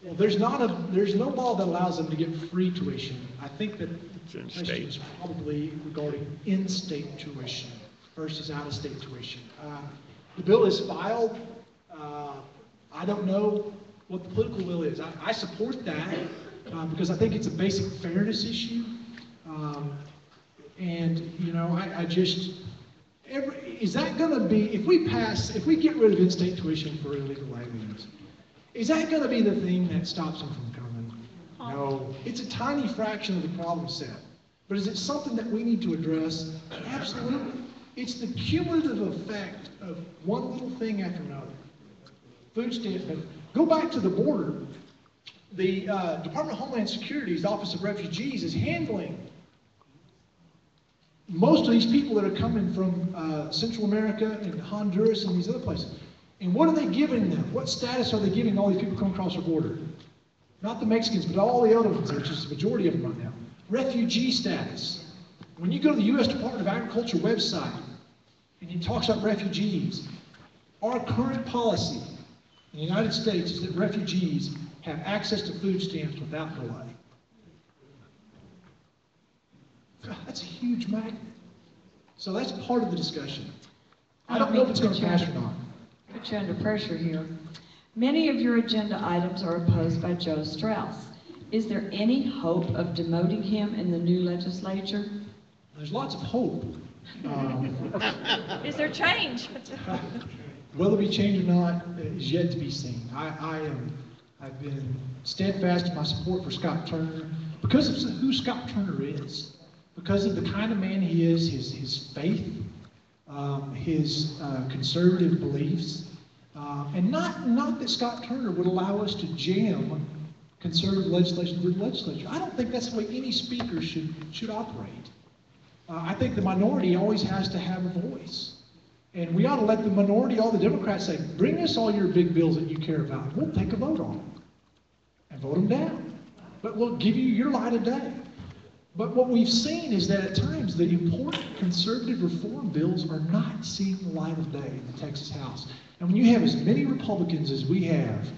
Well, there's no law that allows them to get free tuition. I think that the question is probably regarding in-state tuition versus out-of-state tuition. The bill is filed. I don't know what the political will is. I support that because I think it's a basic fairness issue. And you know, is that going to be, if we get rid of in-state tuition for illegal aliens, is that going to be the thing that stops them from coming? No. It's a tiny fraction of the problem set. But is it something that we need to address? Absolutely. It's the cumulative effect of one little thing after another. Food stamps. Go back to the border. The Department of Homeland Security's Office of Refugees is handling most of these people that are coming from Central America and Honduras and these other places. And what are they giving them? What status are they giving all these people coming across the border? Not the Mexicans, but all the other ones, which is the majority of them right now. Refugee status. When you go to the U.S. Department of Agriculture website and it talks about refugees, our current policy in the United States is that refugees have access to food stamps without delay. God, that's a huge magnet. So that's part of the discussion. I don't know if it's going to pass or not. Put you under pressure here. Many of your agenda items are opposed by Joe Strauss. Is there any hope of demoting him in the new legislature? There's lots of hope. Is there change? Will there be change or not is yet to be seen. I've been steadfast in my support for Scott Turner because of who Scott Turner is, because of the kind of man he is, his faith, his conservative beliefs, and not that Scott Turner would allow us to jam conservative legislation through the legislature. I don't think that's the way any speaker should operate. I think the minority always has to have a voice. And we ought to let the minority, all the Democrats say, bring us all your big bills that you care about. We'll take a vote on them and vote them down. But we'll give you your light of day. But what we've seen is that at times the important conservative reform bills are not seeing the light of day in the Texas House. And when you have as many Republicans as we have,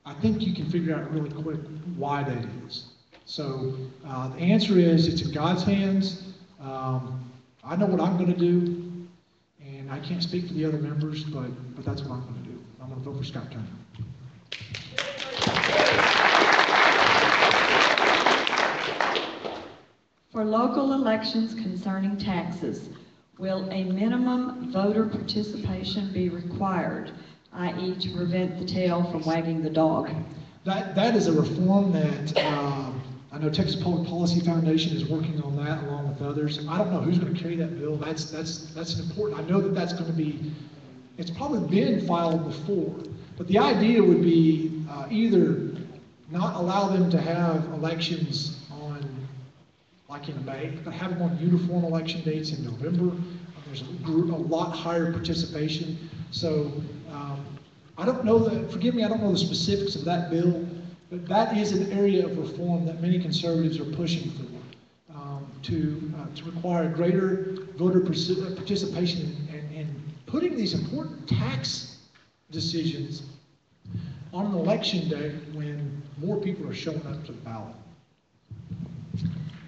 I think you can figure out really quick why that is. So the answer is it's in God's hands. I know what I'm going to do, and I can't speak for the other members, but that's what I'm going to do. I'm going to vote for Scott Turner. For local elections concerning taxes, will a minimum voter participation be required, i.e. to prevent the tail from wagging the dog? That is a reform that I know Texas Public Policy Foundation is working on that along with others. I don't know who's going to carry that bill. That's an important. I know that's going to be. It's probably been filed before, but the idea would be either not allow them to have elections on, like in May, but have them on uniform election dates in November. There's a lot higher participation. So I don't know forgive me, I don't know the specifics of that bill, but that is an area of reform that many conservatives are pushing for, to require greater voter participation and putting these important tax decisions on an election day when more people are showing up to the ballot.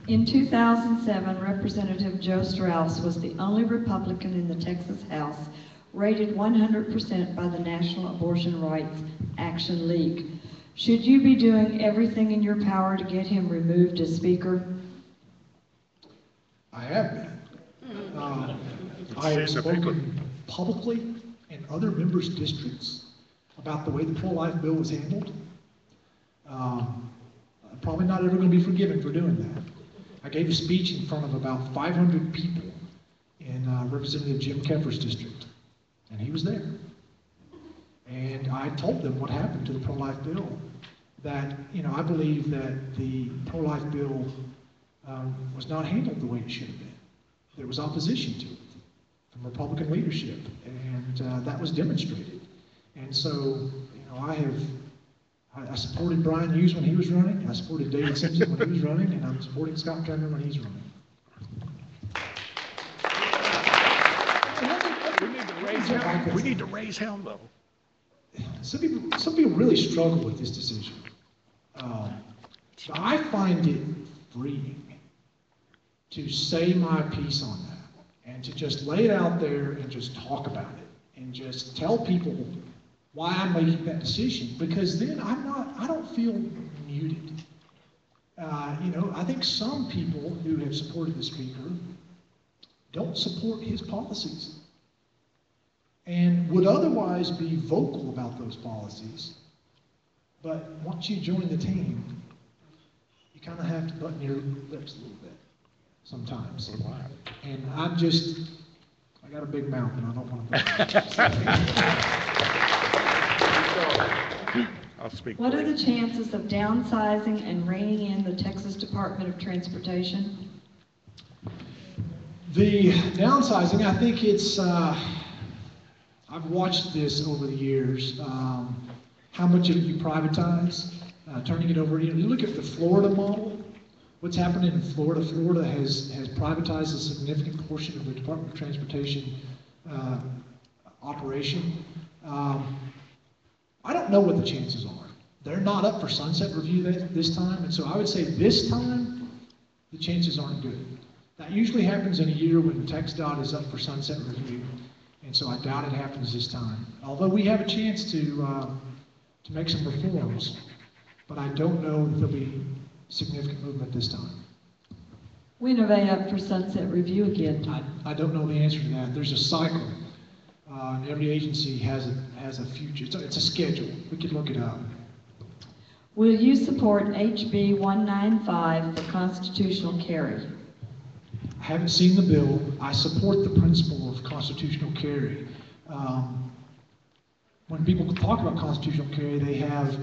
In 2007, Representative Joe Strauss was the only Republican in the Texas House rated 100% by the National Abortion Rights Action League. Should you be doing everything in your power to get him removed as Speaker? I have been. I have spoken publicly in other members' districts about the way the pro-life bill was handled. I'm probably not ever going to be forgiven for doing that. I gave a speech in front of about 500 people in Representative Jim Keffer's district, and he was there. And I told them what happened to the pro-life bill. That, I believe that the pro-life bill was not handled the way it should have been. There was opposition to it from Republican leadership, and that was demonstrated. And so, I supported Brian Hughes when he was running, I supported David Simpson when he was running, and I'm supporting Scott Turner when he's running. We need to raise hell, though. some people really struggle with this decision. But I find it freeing to say my piece on that and to just lay it out there and just talk about it and just tell people why I'm making that decision, because then I don't feel muted. I think some people who have supported the speaker don't support his policies and would otherwise be vocal about those policies. But once you join the team, you kind of have to button your lips a little bit sometimes. And I got a big mouth and I don't want to. I'll speak. What are the chances of downsizing and reining in the Texas Department of Transportation? The downsizing, I think it's, I've watched this over the years, how much of it you privatize, turning it over. You look at the Florida model, what's happening in Florida. Florida has privatized a significant portion of the Department of Transportation operation. I don't know what the chances are. They're not up for sunset review this time, and so I would say this time, the chances aren't good. That usually happens in a year when TxDOT is up for sunset review, and so I doubt it happens this time. Although we have a chance to make some reforms, but I don't know that there'll be significant movement this time. When are they up for sunset review again? I don't know the answer to that. There's a cycle. Every agency has a future. It's a schedule. We could look it up. Will you support HB 195 for constitutional carry? I haven't seen the bill. I support the principle of constitutional carry. When people talk about constitutional carry, they have,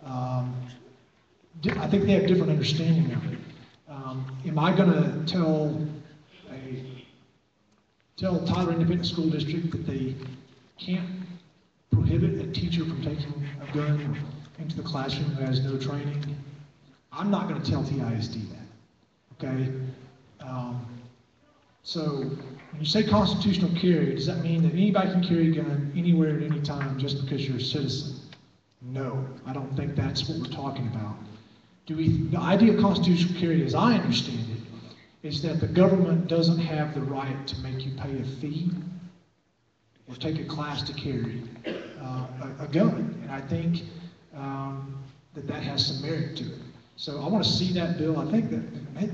I think they have different understanding of it. Am I going to tell Tyler Independent School District that they can't prohibit a teacher from taking a gun into the classroom who has no training? I'm not going to tell TISD that, okay? So when you say constitutional carry, does that mean that anybody can carry a gun anywhere at any time just because you're a citizen? No, I don't think that's what we're talking about. The idea of constitutional carry, as I understand it, is that the government doesn't have the right to make you pay a fee or take a class to carry a gun. And I think that has some merit to it. So I want to see that bill. I think that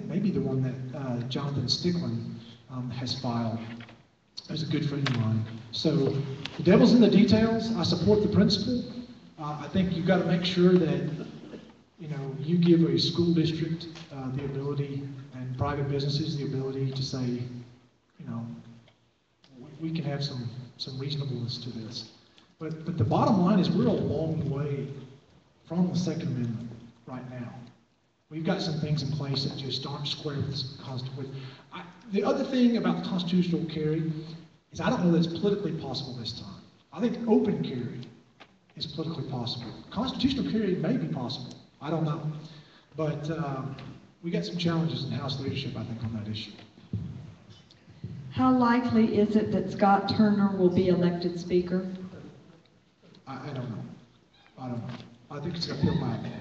maybe the one that Jonathan Stickland has filed is a good friend of mine. So the devil's in the details. I support the principle. I think you've got to make sure that you give a school district the ability and private businesses the ability to say, we can have some reasonableness to this. But the bottom line is we're a long way from the Second Amendment right now. We've got some things in place that just aren't square with the other thing about constitutional carry is I don't know that it's politically possible this time. I think open carry is politically possible. Constitutional carry may be possible. I don't know. But we got some challenges in House leadership, I think, on that issue. How likely is it that Scott Turner will be elected Speaker? I don't know. I don't know. I think it's an uphill battle.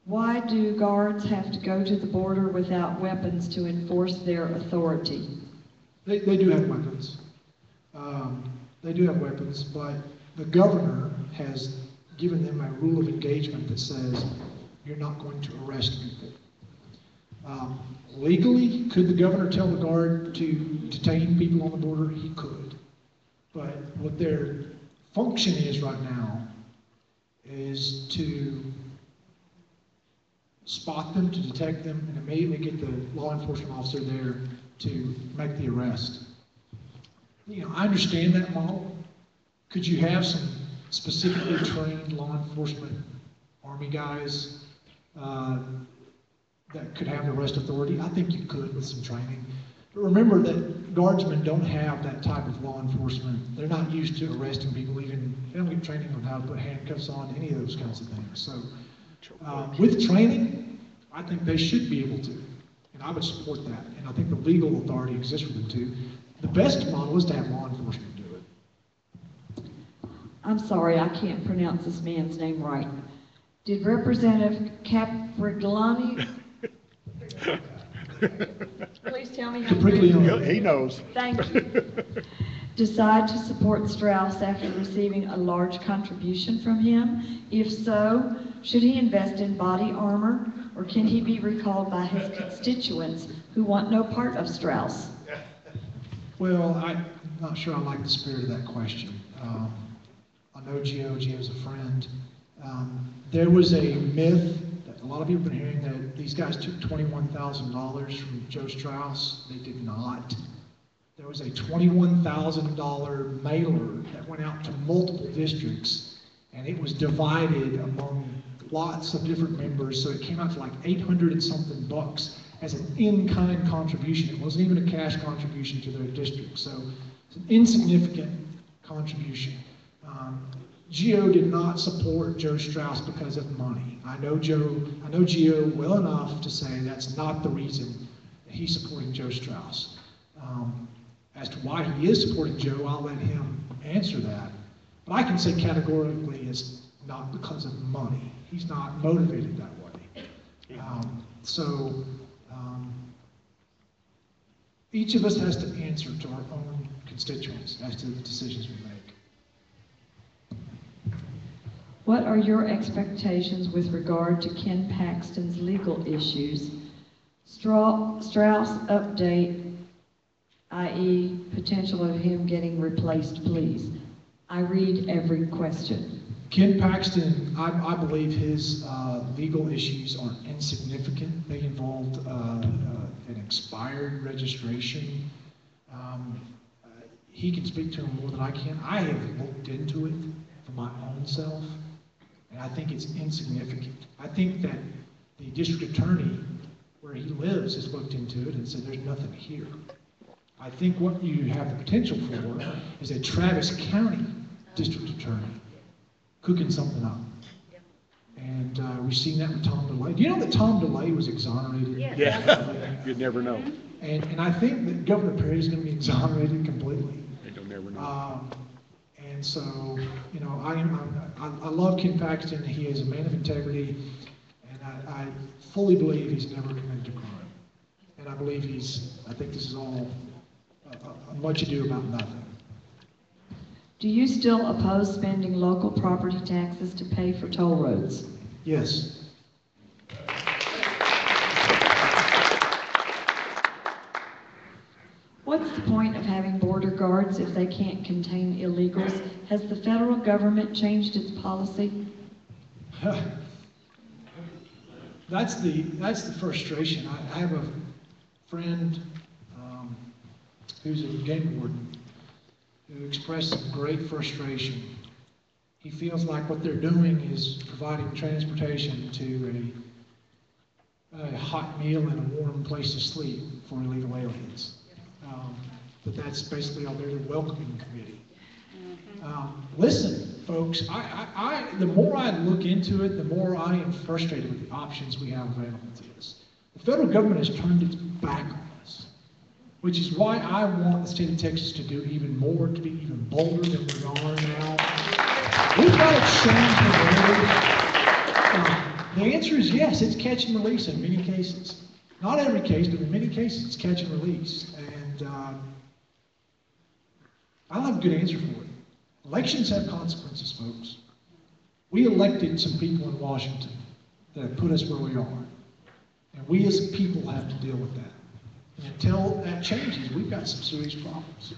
Why do guards have to go to the border without weapons to enforce their authority? They do have weapons. They do have weapons, but the governor has given them a rule of engagement that says you're not going to arrest people. Legally, could the governor tell the guard to detain people on the border? He could. But what their function is right now is to spot them, to detect them, and immediately get the law enforcement officer there to make the arrest. I understand that model. Could you have some specifically trained law enforcement Army guys that could have the arrest authority? I think you could with some training. But remember that guardsmen don't have that type of law enforcement. They're not used to arresting people, even they don't get training on how to put handcuffs on, any of those kinds of things. So with training, I think they should be able to. And I would support that, and I think the legal authority exists for them too. The best model is to have law enforcement do it. I'm sorry, I can't pronounce this man's name right. Did Representative Caprigliani, please tell me how to Capriglione. He knows. Thank you. Decide to support Strauss after receiving a large contribution from him? If so, should he invest in body armor, or can he be recalled by his constituents who want no part of Strauss? Well, I'm not sure I like the spirit of that question. I know Gio's a friend. There was a myth that a lot of people have been hearing that these guys took $21,000 from Joe Strauss. They did not. There was a $21,000 mailer that went out to multiple districts, and it was divided among lots of different members, so it came out to like 800 and something bucks as an in-kind contribution. It wasn't even a cash contribution to their district, so it's an insignificant contribution. Gio did not support Joe Strauss because of money. I know Gio well enough to say that's not the reason that he's supporting Joe Strauss. As to why he is supporting Joe, I'll let him answer that. But I can say categorically it's not because of money. He's not motivated that way. Each of us has to answer to our own constituents as to the decisions we make. What are your expectations with regard to Ken Paxton's legal issues? Strauss update, i.e. potential of him getting replaced, please. I read every question. Ken Paxton, I believe his legal issues are insignificant. They involved an expired registration. He can speak to them more than I can. I have looked into it for my own self, and I think it's insignificant. I think that the district attorney where he lives has looked into it and said there's nothing here. I think what you have the potential for is a Travis County district attorney cooking something up. And we've seen that with Tom DeLay. Do you know that Tom DeLay was exonerated? Yes. Yeah, you'd never know. And I think that Governor Perry is going to be exonerated completely. You'll never know. And so, you know, I love Ken Paxton. He is a man of integrity, and I fully believe he's never committed a crime. And I believe I think this is all much ado about nothing. Do you still oppose spending local property taxes to pay for toll roads? Yes. What's the point of having border guards if they can't contain illegals? Has the federal government changed its policy? That's the frustration. I have a friend who's a game warden who expressed some great frustration. He feels like what they're doing is providing transportation to a hot meal and a warm place to sleep for illegal aliens. But that's basically all they're the welcoming committee. Listen, folks, the more I look into it, the more I am frustrated with the options we have available to us. The federal government has turned its back on us, which is why I want the state of Texas to do even more, to be even bolder than we are now. We've got to change the way. The answer is yes, it's catch and release in many cases. Not every case, but in many cases, it's catch and release. And I don't have a good answer for it. Elections have consequences, folks. We elected some people in Washington that have put us where we are. And we as people have to deal with that. And until that changes, we've got some serious problems.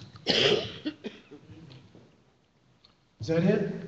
Is that it?